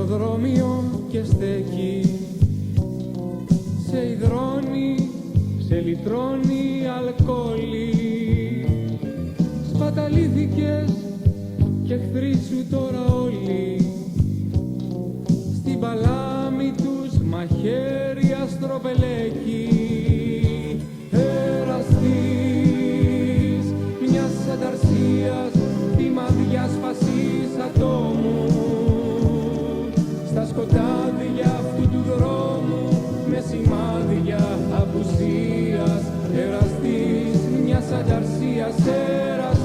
αεροδρόμιο και στέκει, σε υδρώνει, σε λυτρώνει αλκοόλι. Σπαταλήθηκες και εχθροί σου τώρα όλοι, στην παλάμη τους μαχαίρι αστροπελέκι. Εραστής μιας ανταρσίας, θύμα διάσπασης ατόμου, στα σκοτάδια αυτού του δρόμου, με σημάδια απουσίας. Εραστής μιας ανταρσίας, εραστής.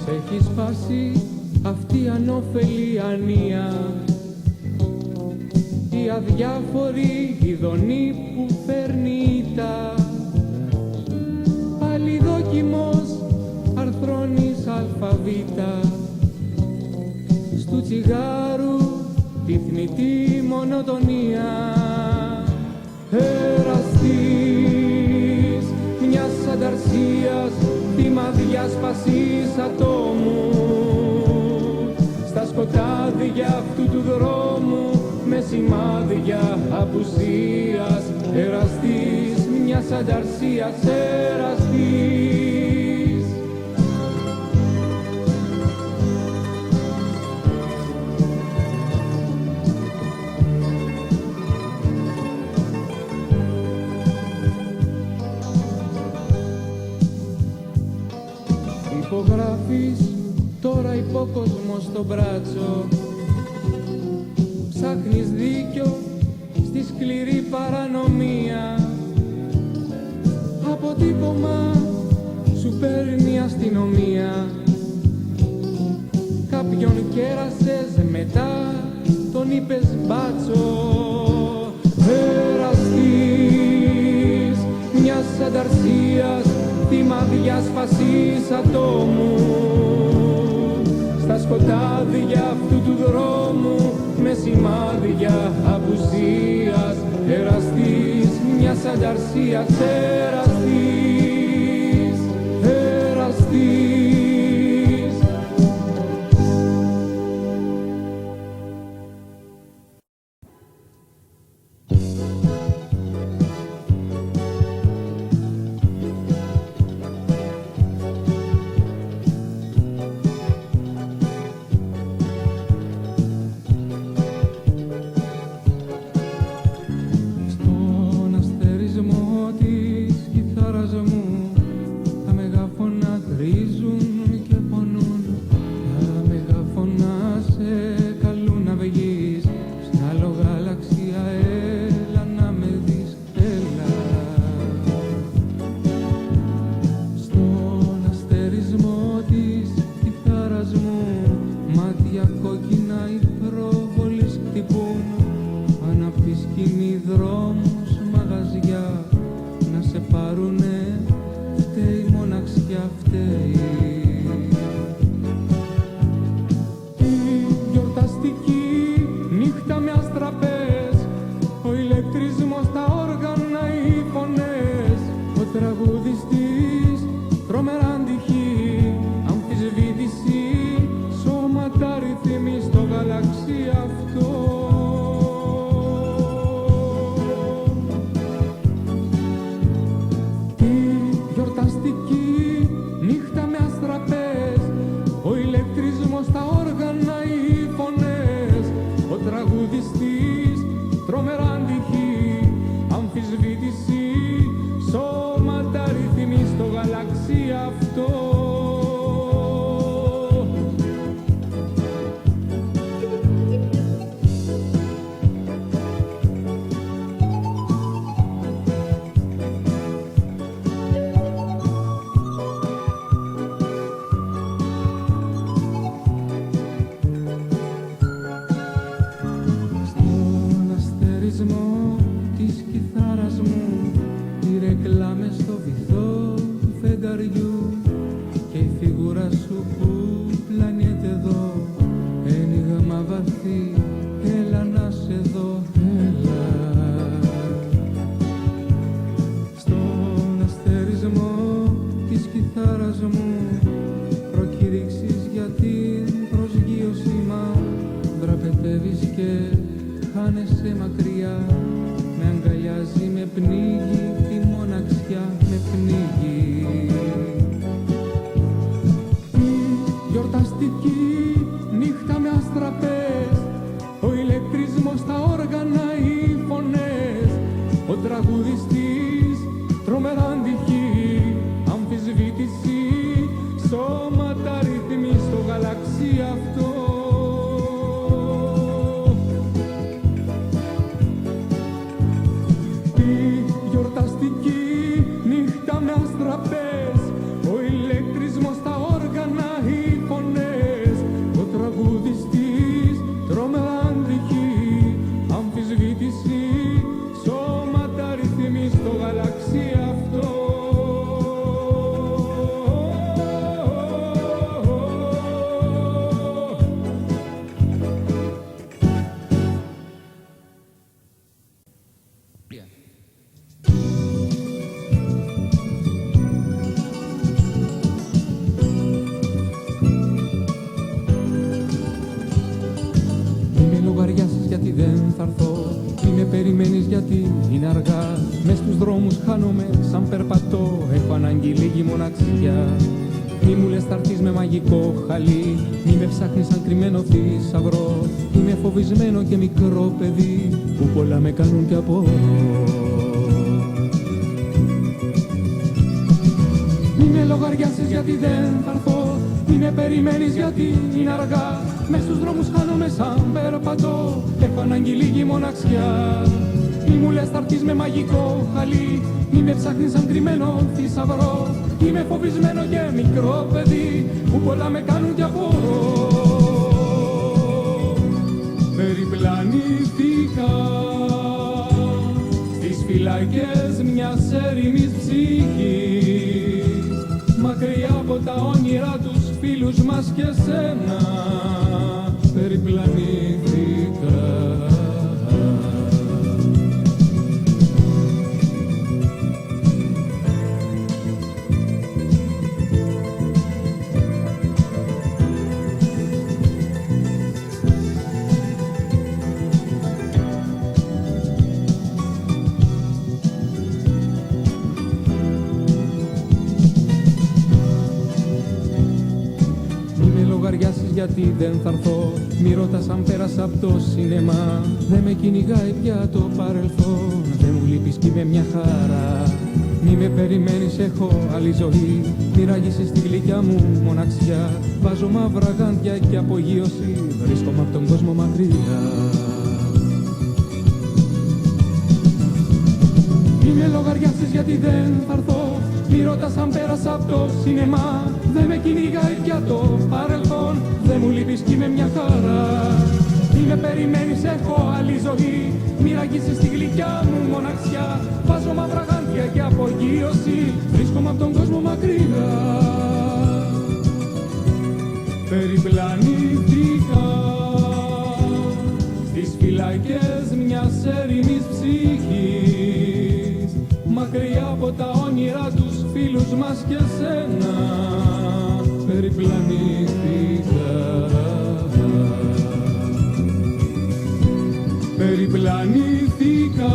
Σ' έχει σπάσει αυτή η ανώφελη ανία, η αδιάφορη ειδονή που φέρνει ήττα. Αλληδόκιμος αρθρώνεις αλφαβήτα, στου τσιγάρου τη θνητή μονοτονία. Εραστής μιας ανταρσίας, θύμα διάσπασης ατόμου, στα σκοτάδια αυτού του δρόμου, με σημάδια απουσίας. Εραστής μιας ανταρσίας, εραστής. Υπογράφεις τώρα υπόκοσμο στο μπράτσο, ψάχνεις δίκιο στη σκληρή παρανομία. Αποτύπωμα σου παίρνει η αστυνομία, κάποιον κέρασες, μετά τον είπες μπάτσο. Εραστής μιας ανταρσίας, θύμα διάσπασης ατόμου, στα σκοτάδια αυτού του δρόμου, με σημάδια απουσίας. Εραστής μιας ανταρσίας, εραστής, εραστής. με πνίγει, τη μοναξιά με πνίγει. Γιορταστική νύχτα με αστραπές, ο ηλεκτρισμός στα όργανα, οι φωνές, ο τραγουδιστής τρομερά αντυχεί, αμφισβήτηση, σώματα ρυθμοί στο γαλαξί αυτό. Η γιορταστική νύχτα με αστραπές, ο ηλεκτρισμός στα όργανα, οι φωνές, ο τραγουδιστής τρομερά αντυχεί, αμφισβήτηση, σώματα ρυθμοί στο γαλαξί αυτό. Γιατί δεν θα έρθω, μη με περιμένεις γιατί είναι αργά. Μες στους δρόμους χάνομαι σαν περπατώ, έχω ανάγκη λίγη μοναξιά. Μη μου λες θα έρθεις με μαγικό χαλί, μη με ψάχνεις σαν κρυμμένο θησαυρό. Είμαι φοβισμένο και μικρό παιδί που πολλά με κάνουν κι απορώ. Μη με λογαριάσεις γιατί δεν θα έρθω, μη με περιμένεις γιατί είναι αργά. Μες στους δρόμους χάνομαι σαν περπατώ, έχω ανάγκη λίγη μοναξιά. Μη μου λες θα έρθεις με μαγικό χαλί, μη με ψάχνεις σαν κρυμμένο θησαυρό. Είμαι φοβισμένο και μικρό παιδί που πολλά με κάνουν κι απορώ. Περιπλανήθηκα στις φυλακές μιας έρημης ψυχής, μακριά από τα όνειρα τους φίλους μας και σένα. Περιπλανήθηκα. Γιατί δεν θα έρθω, μη ρωτάς αν πέρασα από το σινεμά. Δεν με κυνηγάει πια το παρελθόν, δεν μου λείπεις κι είμαι μια χαρά. Μη με περιμένεις, έχω άλλη ζωή, μη ράγισες στη γλυκιά μου μοναξιά. Βάζω μαύρα γάντια και απογείωση, βρίσκομαι από τον κόσμο μακριά. Μη με λογαριάσεις γιατί δεν θα έρθω, μη ρωτάς αν πέρασα από το σινεμά. Δεν με κυνηγάει πια το παρελθόν, δεν μου λείπεις κι είμαι μια χαρά. Μη με περιμένεις, έχω άλλη ζωή, μη ραγίσεις στη γλυκιά μου μοναξιά. Βάζω μαύρα γάντια και απογείωση, βρίσκομαι από τον κόσμο μακριά. Περιπλανήθηκα στις φυλακές μιας έρημης ψυχής, μακριά από τα όνειρα τους φίλους μας και σένα. Περιπλανήθηκα. Περιπλανήθηκα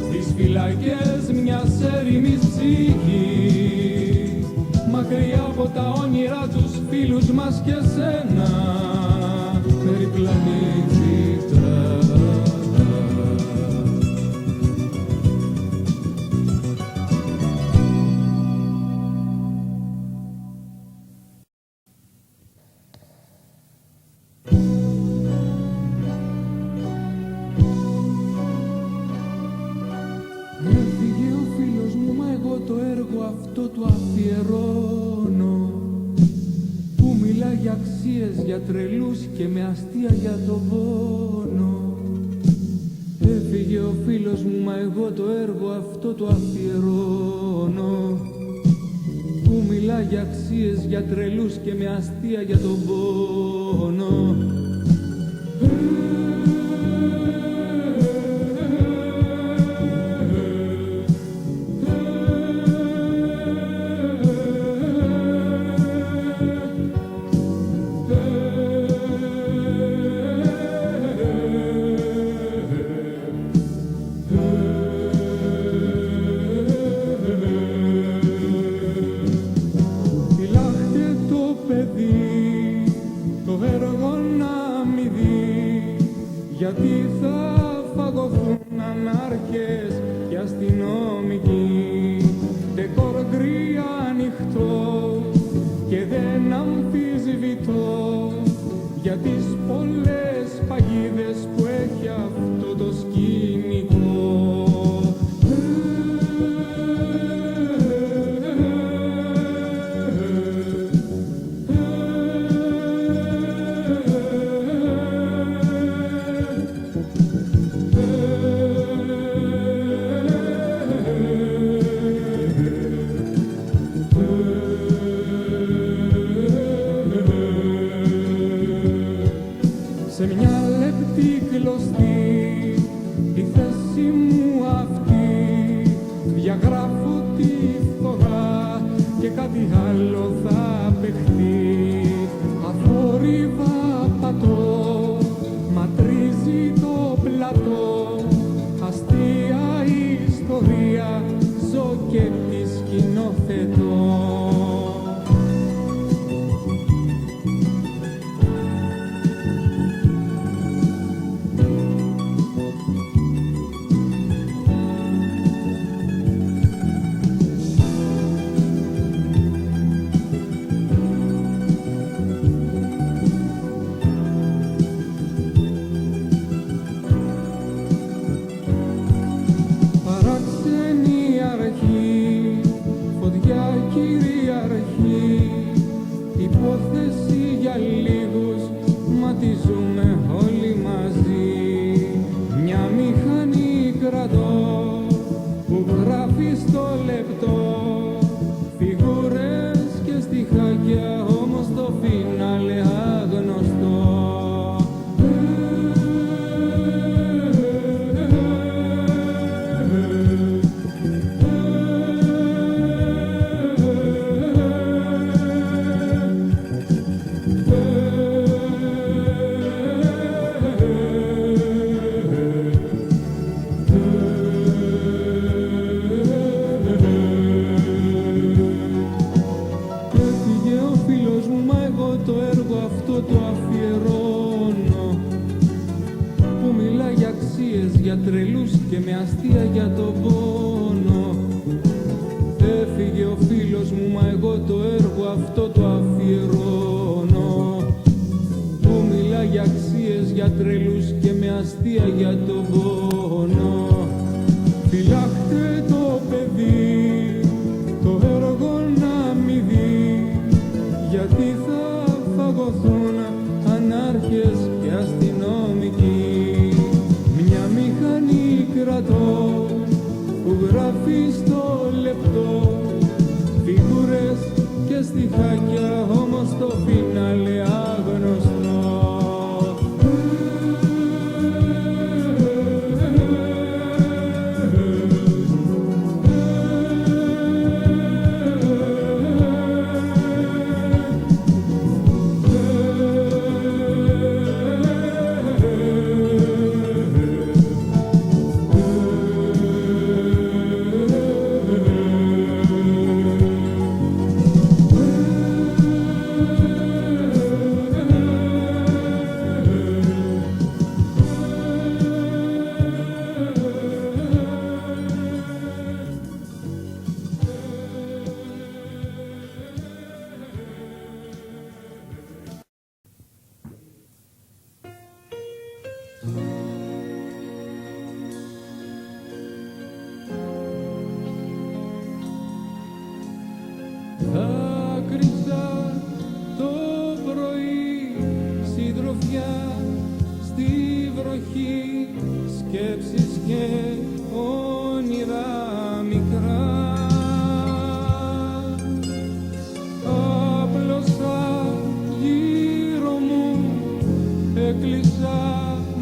στις φυλακές μιας έρημης ψυχής, μακριά από τα όνειρα τους φίλους μας και σένα. Περιπλανήθηκα. Το έργο αυτό του αφιερώνω, που μιλά για αξίες, για τρελούς και με αστεία για τον πόνο. Έφυγε ο φίλος μου, μα εγώ το έργο αυτό του αφιερώνω, που μιλά για αξίες, για τρελούς και με αστεία για τον πόνο. ιστορία ζω και τη σκηνοθετώ. Υπόθεση για λίγους, μα τη ζούμε όλοι μαζί. Μια μηχανή κρατώ που γράφει στο λεπτό φιγούρες και στιχάκια, όμως το φινάλε άγνωστο. Το έργο αυτό το αφιερώνω, που μιλά για αξίες, για τρελούς και με αστεία για τον πόνο. Έφυγε ο φίλος μου, μα εγώ το έργο αυτό το αφιερώνω, που μιλά για αξίες, για τρελούς και με αστεία για τον πόνο. Φυλάχτε το παιδί, το έργο να μη δει, γιατί θα φαγωθούν ανάρχες και αστυνομικοί. Μια μηχανή κρατώ που γράφει στο λεπτό φιγούρες και στιχάκια, όμως το φινάλε άγνωστο. Δάκρυσα το πρωί, συντροφιά στη βροχή, σκέψεις και όνειρα μικρά. Άπλωσα γύρω μου, έκλεισα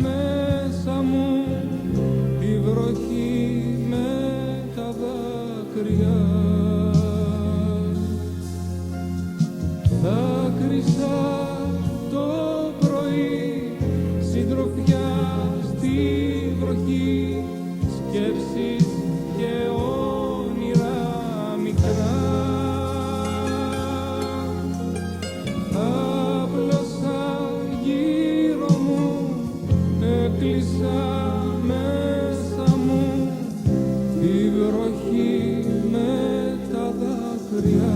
μέσα μου τη βροχή με τα δάκρυα. Δάκρυσα το πρωί, συντροφιά στη βροχή, σκέψεις και όνειρα μικρά. Άπλωσα γύρω μου, έκλεισα μέσα μου τη βροχή με τα δάκρυα.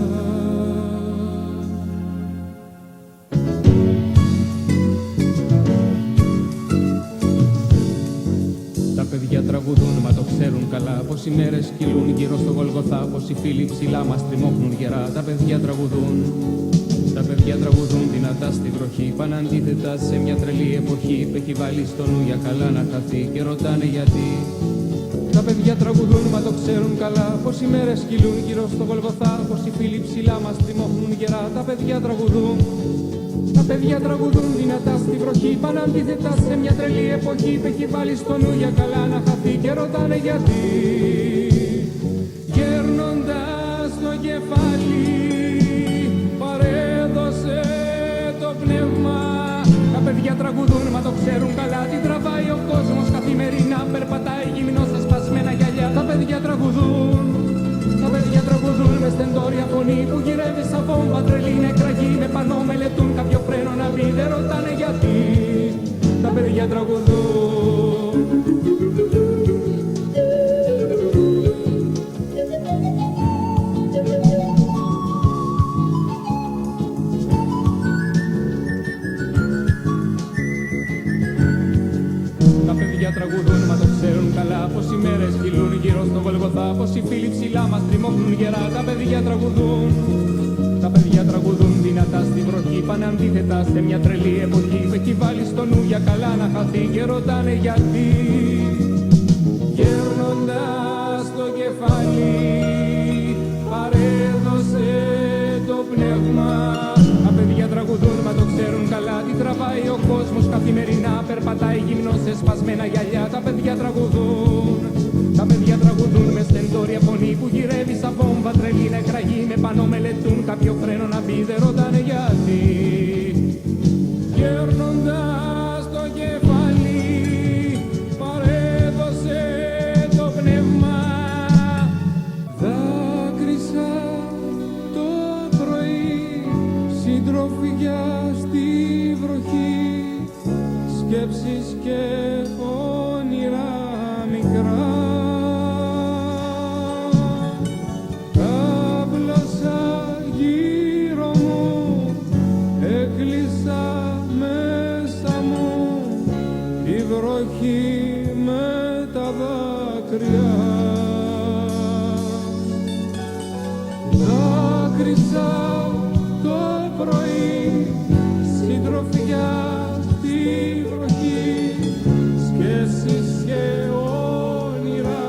Παιδιά τραγουδούν, μα το ξέρουν καλά, πως οι μέρες κυλούν γύρω στο Γολγοθά, πως οι φίλοι ψηλά μας τριμώχνουν γερά. Τα παιδιά τραγουδούν, τα παιδιά τραγουδούν δυνατά στη βροχή, παναντίθετα σε μια τρελή εποχή που έχει βάλει στο νου για καλά να χαθεί και ρωτάνε γιατί. Τα παιδιά τραγουδούν, μα το ξέρουν καλά, πως οι μέρες κυλούν γύρω στο Γολγοθά, πως οι φίλοι ψηλά μας τριμώχνουν γερά. Τα παιδιά τραγουδούν, τα παιδιά τραγουδούν δυνατά στη βροχή, παναντίθετα σε μια τρελή εποχή που έχει βάλει στο νου για καλά να χαθεί και ρωτάνε γιατί. Γέρνοντας το κεφάλι παρέδωσε το πνεύμα. Τα παιδιά τραγουδούν, μα το ξέρουν καλά, τι τραβάει ο κόσμος καθημερινά, περπατάει γυμνός στα σπασμένα γυαλιά. Τα παιδιά τραγουδούν, φωνή που γυρεύει σαν βόμβα τρελή νεκραγή. Με πανό μελετούν κάποιο φρένο να μπει, δεν ρωτάνε γιατί. Τα παιδιά τραγουδούν. Τα παιδιά τραγουδούν, μα το ξέρουν καλά πως οι μέρες κυλούν γύρω στο Γολγοθά, πως οι φίλοι ψηλά μας τριμώχνουν γερά. Τα παιδιά τραγουδούν. Τα παιδιά τραγουδούν δυνατά στην βροχή. Πάνε αντίθετα σε μια τρελή εποχή που έχει βάλει στο νου για καλά να χαθεί και ρωτάνε γιατί. Γέρνοντας το κεφάλι παρέδωσε το πνεύμα. Τα παιδιά τραγουδούν, μα το ξέρουν καλά τι τραβάει ο κόσμος καθημερινά. Περπατάει γυμνός σε σπασμένα γυαλιά. Τα παιδιά τραγουδούν. Τα παιδιά τραγουδούν με στεντόρια φωνή που γυρεύει σαν βόμβα τρελή νεκραγή. Με πανό μελετούν κάποιο φρένο να μπει, δεν ρωτάνε γιατί. Γέρνοντας το κεφάλι παρέδωσε το πνεύμα. Δάκρυσα το πρωί, συντροφιά στη βροχή, σκέψεις και όνειρα μικρά. Κάπλωσα γύρω μου, έκλεισα μέσα μου τη βροχή με τα δάκρυα. Δάκρυσα το πρωί, συντροφιά στη βροχή, σκέψεις και όνειρα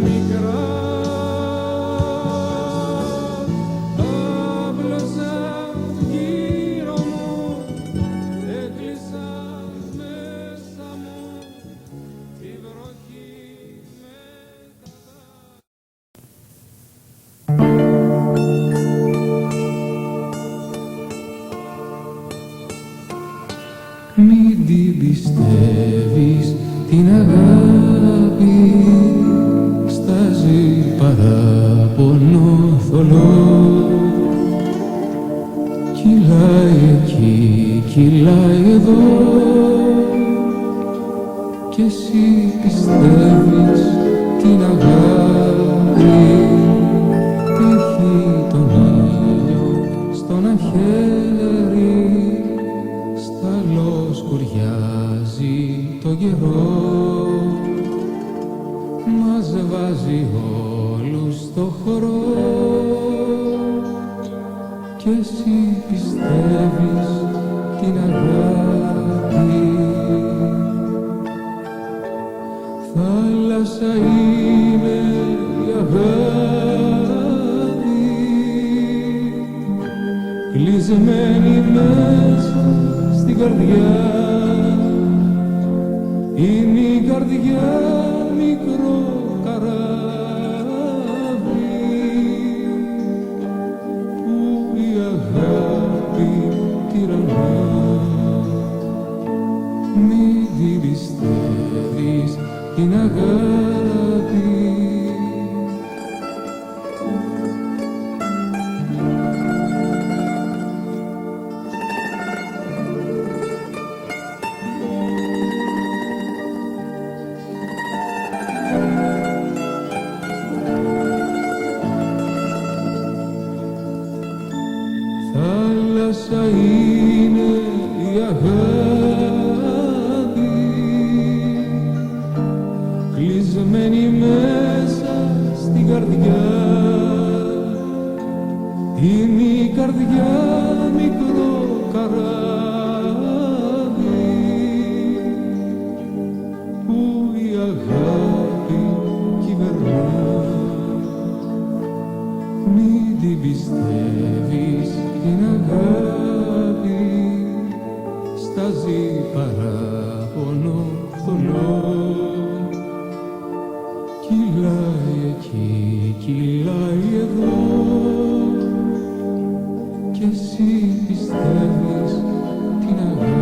μικρά. Άπλωσα γύρω μου, έκλεισα μέσα μου τη βροχή με τα Μην την πιστεύεις την αγάπη, στάζει παράπονο θολό. Κυλάει εκεί, κυλάει εδώ, κι εσύ πιστεύεις την αγάπη. Έχει τον ήλιο στο να χέρι, σταλό σκουριάζει το καιρό, μας βάζει όλους στο χορό, κι εσύ πιστεύεις την αγάπη. Θάλασσα είναι η αγάπη, κλεισμένη μέσα στην καρδιά. Είναι η καρδιά μικρό καράβι που η αγάπη τυραννά. Μην την πιστεύεις την αγάπη. Θάλασσα είναι η αγάπη, κλεισμένη μέσα στην καρδιά. Είναι η καρδιά μικρό καράβι που η αγάπη κυβερνά. Μην την πιστεύεις την αγάπη, στάζει παράπονο θολό. Κυλάει εκεί, κυλάει εδώ, κι εσύ πιστεύεις την αγάπη.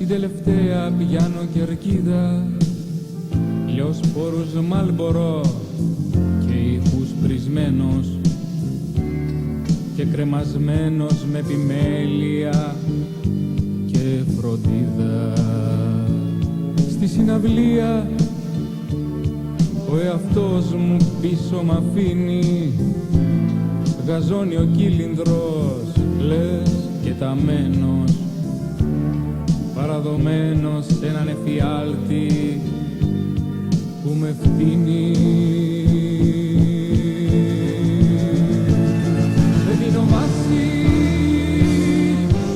την τελευταία πιάνω κερκίδα, λιοσπόρους Μάλμπορο και ήχους πρισμένος και κρεμασμένος με επιμέλεια και φροντίδα. Στη συναυλία ο εαυτός μου πίσω μ' αφήνει, γαζώνει ο κύλινδρος, λες και ταμένος, παραδομένος σε έναν εφιάλτη που με φτύνει. Δεν δίνω βάση,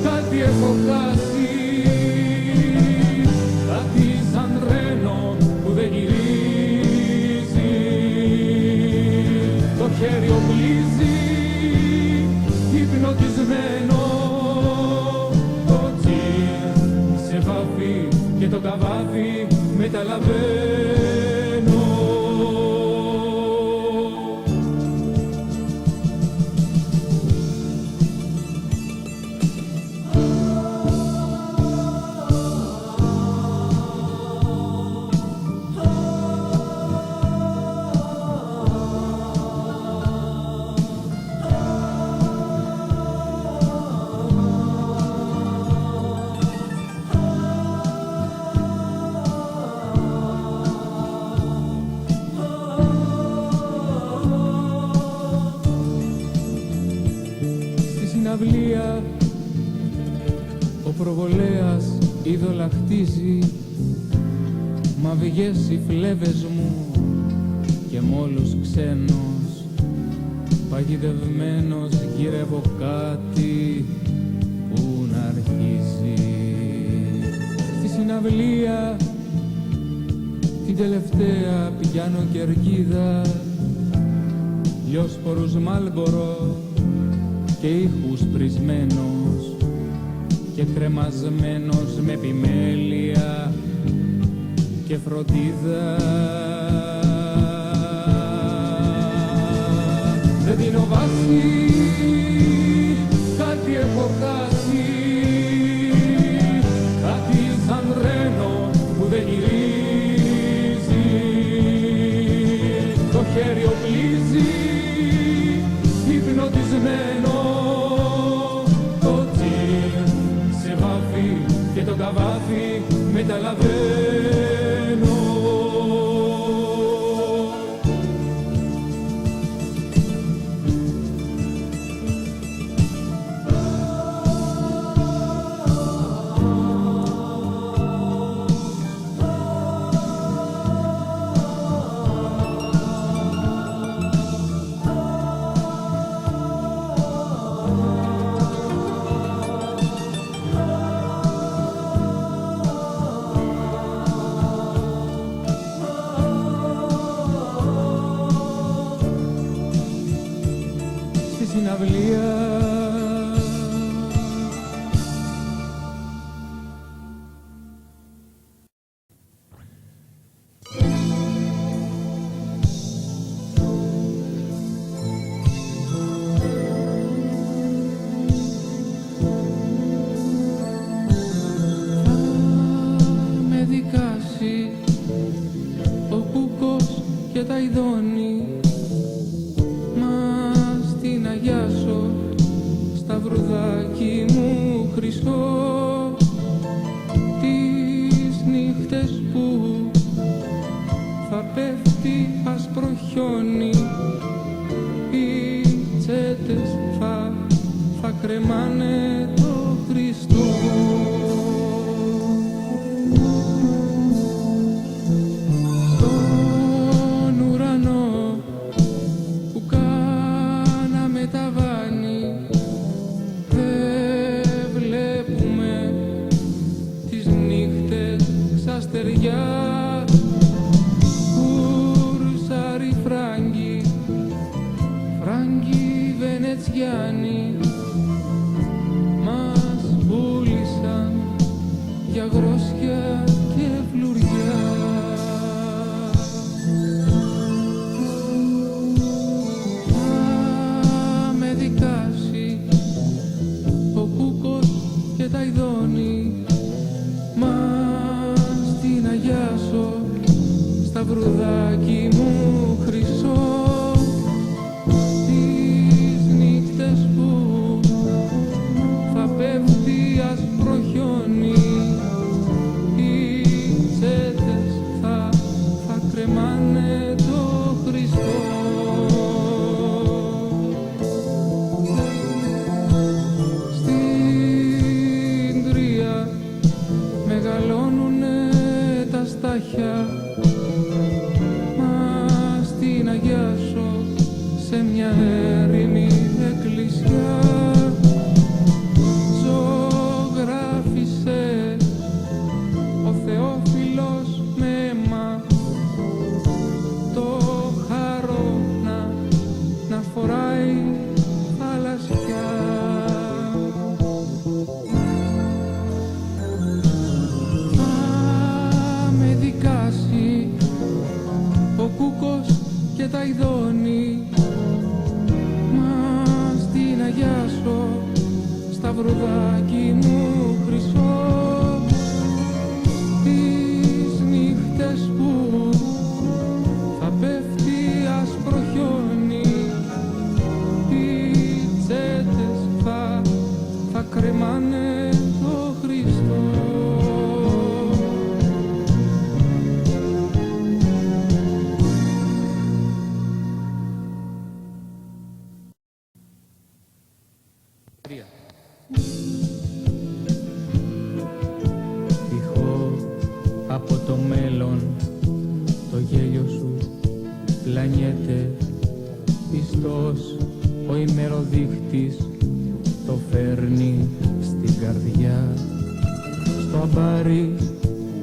κάτι έχω χάσει, κάτι σαν τρένο που δεν γυρίζει. Το χέρι οπλίζει, υπνοτισμένο, το τσίρ σε βάφει και το καβάδι μεταλαβαίνω. Ο προβολέας είδωλα χτίζει, μα βγες οι φλέβες μου και μ' όλους ξένος, παγιδευμένος γυρεύω κάτι που να αρχίζει. Στη συναυλία την τελευταία πιάνω κερκίδα, λιοσπορούς Μάλμπορο και ήχους πρισμένος και κρεμασμένος με επιμέλεια και φροντίδα. Δεν δίνω βάση, κάτι έχω χάσει, κάτι σαν τρένο που δεν γυρίζει. Το χέρι οπλίζει, υπνοτισμένο, το τσίρ σε βάφει και το καβάφι μεταλαβαίνω. Μα σταυρουδάκι μου χρυσό, τις νύχτες που θα πέφτει άσπρο χιόνι, οι τσέτες θα κρεμάνε το Χριστό. Στην Τρία μεγαλώνουνε τα στάχια, μα στην Αγιάσο σε μια έρημη εκκλησιά ζωγράφισε ο Θεόφιλος με αίμα το χαρό να φοράει θαλασσιά. Θα με δικάσει ο Κούκος και τα ειδώνει, μα στην Αγιάσο σταυρουδάκι μου χρυσό, τις νύχτες που θα πέφτει άσπρο χιόνι, οι τσέτες θα κρεμάνε το Χριστό. Ηχώ από το μέλλον το γέλιο σου πλανιέται, πιστός ο ημεροδείχτης το φέρνει στην καρδιά. Στο αμπάρι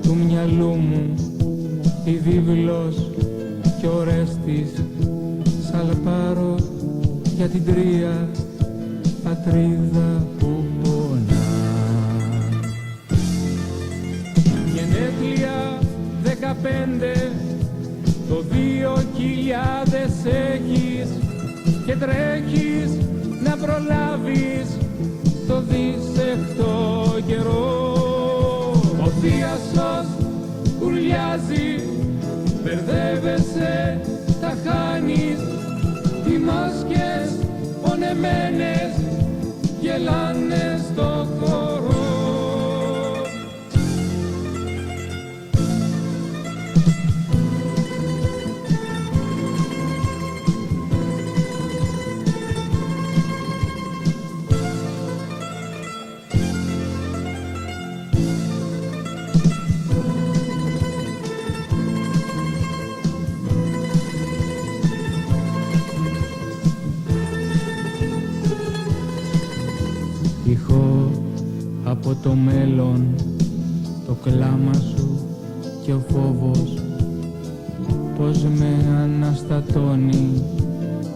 του μυαλού μου η βίβλος κι ο Ορέστης σαλπάρω για την Τρία πατρίδα που πονά. Γενέθλια 15 το 2000 έχεις και τρέχεις να προλάβεις το δίσεκτο καιρό. Ο θείασος ουρλιάζει, μπερδεύεσαι, τα χάνεις, οι μάσκες πονεμένες γελάνε στο χώρο. Ηχώ από το μέλλον το κλάμα σου και ο φόβος πως με αναστατώνει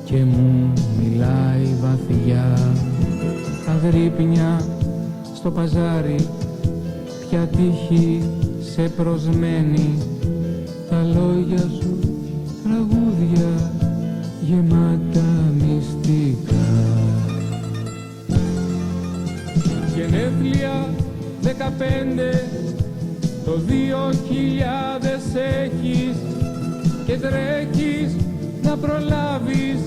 και μου μιλάει βαθιά. Αγρύπνια στο παζάρι, ποια τύχη σε προσμένει, τα λόγια σου τραγούδια γεμάτα μυστικά. Γενέθλια 15 το 2000 έχεις και τρέχεις να προλάβεις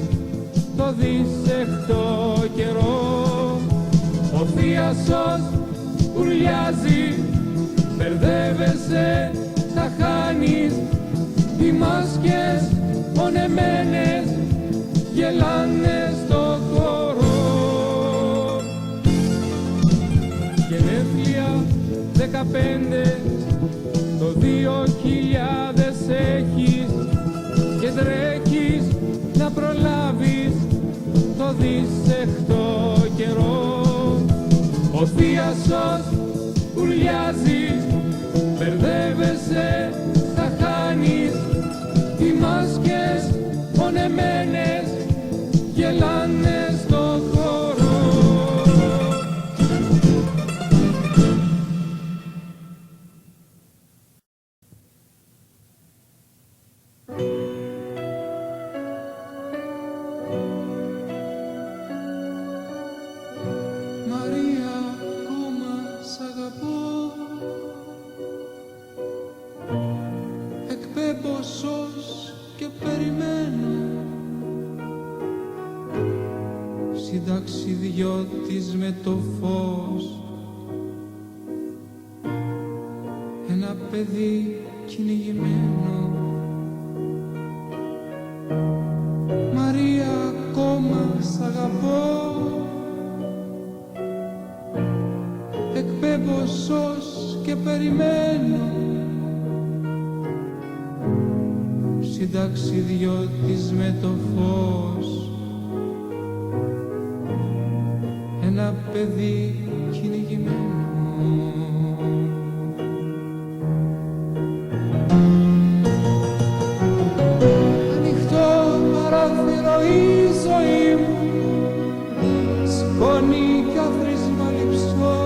το δίσεκτο καιρό. Ο θείασος ουρλιάζει, μπερδεύεσαι, τα χάνεις, οι μάσκες πονεμένες γελάνε στο χώρο. Γενέθλια 15 το 2000 έχεις και τρέχεις να προλάβεις το δίσεκτο καιρό. Ο θείασος ουρλιάζει, μπερδεύεσαι, τα χάνεις, οι μάσκες πονεμένες γελάνε στο χώρο. Μαρία, ακόμα σ' αγαπώ. εκπέμπω σως και περιμένω. Συνταξιδιώτης με το φως, ένα παιδί κυνηγημένο. Μαρία, ακόμα σ' αγαπώ. Εκπέμπω σως και περιμένω. Συνταξιδιώτης με το φως, ένα παιδί κυνηγημένο. Ανοιχτό παράθυρο η ζωή μου, σκόνη κι άθροισμα λειψό.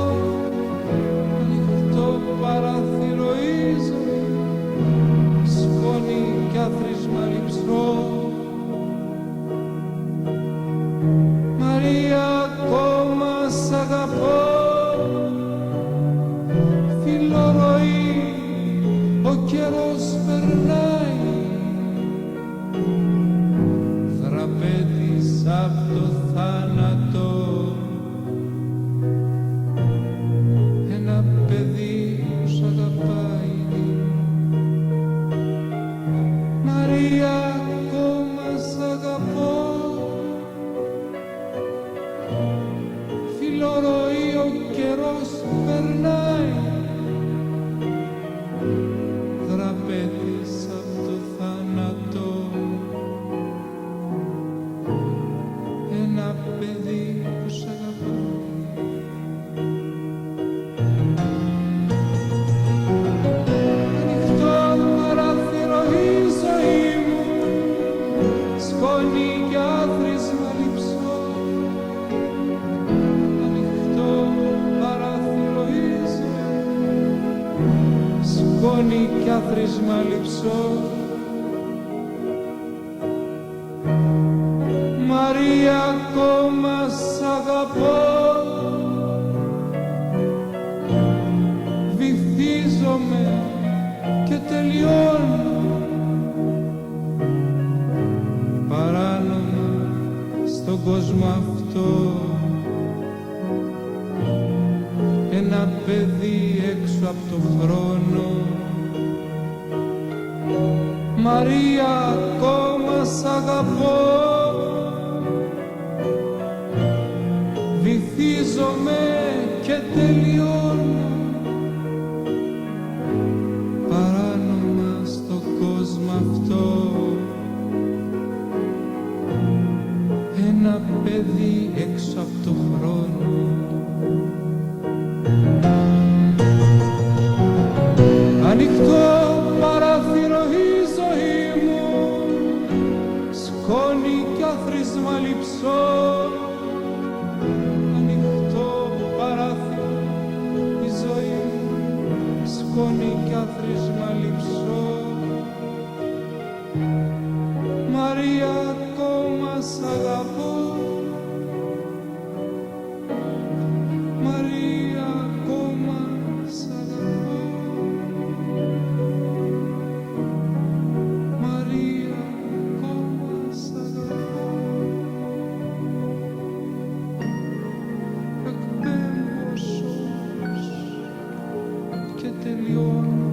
Ανοιχτό παράθυρο η ζωή μου, σκόνη κι άθροισμα λειψό. Μαρία, ακόμα σ' αγαπώ. Φιλορροή, ο καιρός περνάει. Θραπέτης απ' το θάνατο, ένα παιδί που σ' αγαπάει. Μαρία, ακόμα σ' αγαπώ. Φιλορροή, ο καιρός περνάει. Δραπέτης απ' το θάνατο, ένα παιδί που σ' αγαπάει. Ανοιχτό παράθυρο η ζωή μου, σκόνη κι άθροισμα λειψό. Ανοιχτό παράθυρο η ζωή μου, σκόνη κι άθροισμα λειψό. Μαρία, ακόμα σ' αγαπώ. Βυθίζομαι και τελειώνω. Παράνομα στον κόσμο αυτό, ένα παιδί έξω απ' το χρόνο. Μαρία, ακόμα σ' αγαπώ. Βυθίζομαι και τελειώνω. Παράνομα στον κόσμο αυτό, ένα παιδί έξω απ' το χρόνο. Ανοιχτό παράθυρο η ζωή μου, σκόνη κι άθροισμα λειψό. Ανοιχτό παράθυρο η ζωή μου, σκόνη κι άθροισμα λειψό. Μαρία, ακόμα σ' αγαπώ. Μαρία, ακόμα σ' αγαπώ. Μαρία, ακόμα σ' αγαπώ. Εκπέμπω σως και τελειώνω.